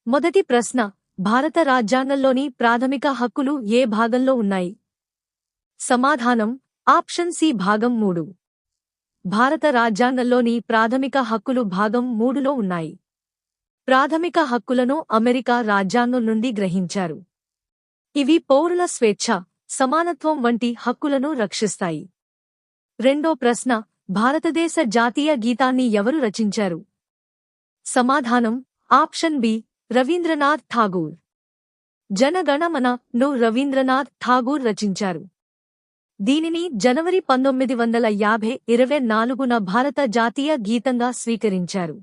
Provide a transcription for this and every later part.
మొదటి ప్రశ్న, భారత రాజ్యాంగంలోని ప్రాథమిక హక్కులు ఏ భాగంలో ఉన్నాయి? సమాధానం ఆప్షన్ సి భాగం 3. భారత రాజ్యాంగంలోని ప్రాథమిక హక్కులు భాగం 3లో ఉన్నాయి. ప్రాథమిక హక్కులను అమెరికా రాజ్యాంగం నుండి గ్రహించారు. ఇవి పౌరుల స్వేచ్ఛ, సమానత్వం వంటి హక్కులను రక్షిస్తాయి. రెండో ప్రశ్న, భారతదేశ జాతీయ గీతాన్ని ఎవరు రచించారు? సమాధానం ఆప్షన్ బి రవీంద్రనాథ్ ఠాగూర్. జనగణమన ను రవీంద్రనాథ్ ఠాగూర్ రచించారు. దీనిని జనవరి 1924న భారత జాతీయ గీతంగా స్వీకరించారు.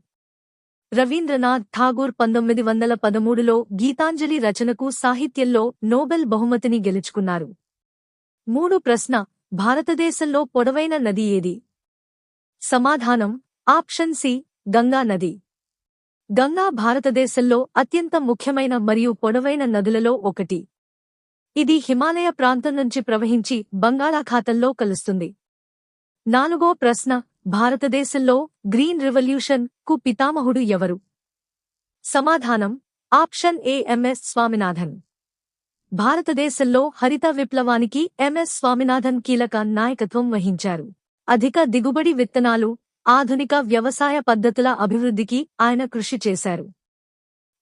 రవీంద్రనాథ్ ఠాగూర్ 1913లో గీతాంజలి రచనకు సాహిత్యంలో నోబెల్ బహుమతిని గెలుచుకున్నారు. 3 ప్రశ్న, భారతదేశంలో పొడవైన నది ఏది? సమాధానం ఆప్షన్ సి గంగా నది. గంగా భారతదేశంలో అత్యంత ముఖ్యమైన మరియు పొడవైన నదులలో ఒకటి. ఇది హిమాలయ ప్రాంతం నుంచి ప్రవహించి బంగాళాఖాతంలో కలుస్తుంది. 4వ ప్రశ్న, భారతదేశంలో గ్రీన్ రివల్యూషన్ కు పితామహుడు ఎవరు? సమాధానం ఆప్షన్ ఏ ఎంఎస్ స్వామినాథన్. భారతదేశంలో హరిత విప్లవానికి ఎంఎస్ స్వామినాథన్ కీలక నాయకత్వం వహించారు. అధిక దిగుబడి విత్తనాలు, ఆధునిక వ్యవసాయ పద్ధతుల అభివృద్ధికి ఆయన కృషి చేశారు.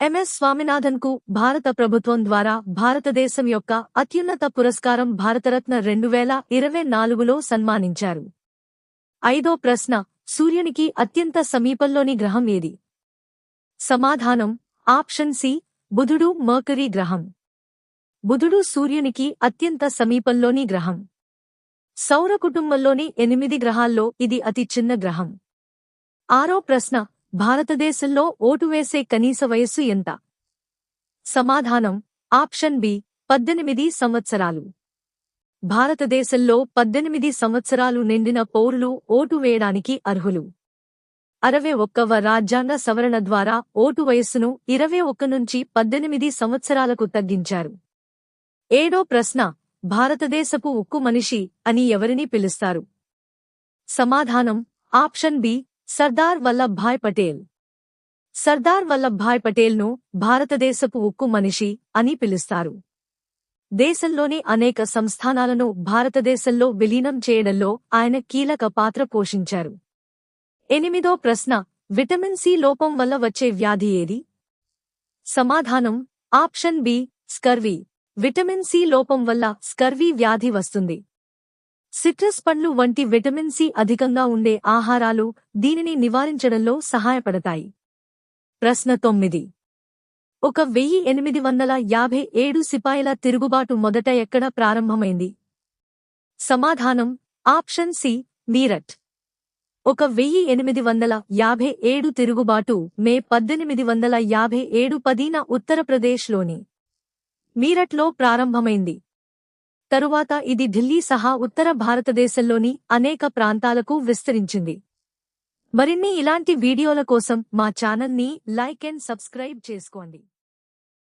ఎంఎస్ స్వామినాథన్కు భారత ప్రభుత్వం ద్వారా భారతదేశం యొక్క అత్యున్నత పురస్కారం భారతరత్న 2024లో సన్మానించారు. 5వ ప్రశ్న, సూర్యునికి అత్యంత సమీపంలోని గ్రహం ఏది? సమాధానం ఆప్షన్ సి బుధుడు మర్కరీ గ్రహం. బుధుడు సూర్యునికి అత్యంత సమీపంలోని గ్రహం. సౌర కుటుంబంలోని 8 గ్రహాల్లో ఇది అతి చిన్న గ్రహం. 6వ ప్రశ్న, భారతదేశంలో ఓటు వేసే కనీస వయస్సు ఎంత? సమాధానం ఆప్షన్ బి 18 సంవత్సరాలు. భారతదేశంలో 18 సంవత్సరాలు నిండిన పౌరులు ఓటు వేయడానికి అర్హులు. 61వ రాజ్యాంగ సవరణ ద్వారా ఓటు వయస్సును 21 నుంచి 18 సంవత్సరాలకు తగ్గించారు. 7వ ప్రశ్న, భారతదేశపు ఉక్కు మనిషి అని ఎవరిని పిలుస్తారు? సమాధానం ఆప్షన్ బి సర్దార్ వల్లభాయ్ పటేల్. సర్దార్ వల్లభాయ్ పటేల్ను భారతదేశపు ఉక్కు మనిషి అని పిలుస్తారు. దేశంలోని అనేక సంస్థానాలను భారతదేశంలో విలీనం చేయడంలో ఆయన కీలక పాత్ర పోషించారు. 8వ ప్రశ్న, విటమిన్ సి లోపం వల్ల వచ్చే వ్యాధి ఏది? సమాధానం option B scurvy. Vitamin C లోపం వల్ల స్కర్వీ వ్యాధి వస్తుంది. సిట్రస్ పండ్లు వంటి విటమిన్ సి అధికంగా ఉండే ఆహారాలు దీనిని నివారించడంలో సహాయపడతాయి. ప్రశ్న 9, 1857 సిపాయిల తిరుగుబాటు మొదట ఎక్కడ ప్రారంభమైంది? సమాధానం ఆప్షన్ సి మీరట్. 1857 తిరుగుబాటు మే 1857 10న ఉత్తరప్రదేశ్లోని మీరట్లో ప్రారంభమైంది. తరువాత ఇది ఢిల్లీ సహా ఉత్తర భారతదేశంలోని అనేక ప్రాంతాలకు విస్తరించింది. మరిన్ని ఇలాంటి వీడియోల కోసం మా ఛానల్ని లైక్ అండ్ సబ్స్క్రైబ్ చేసుకోండి.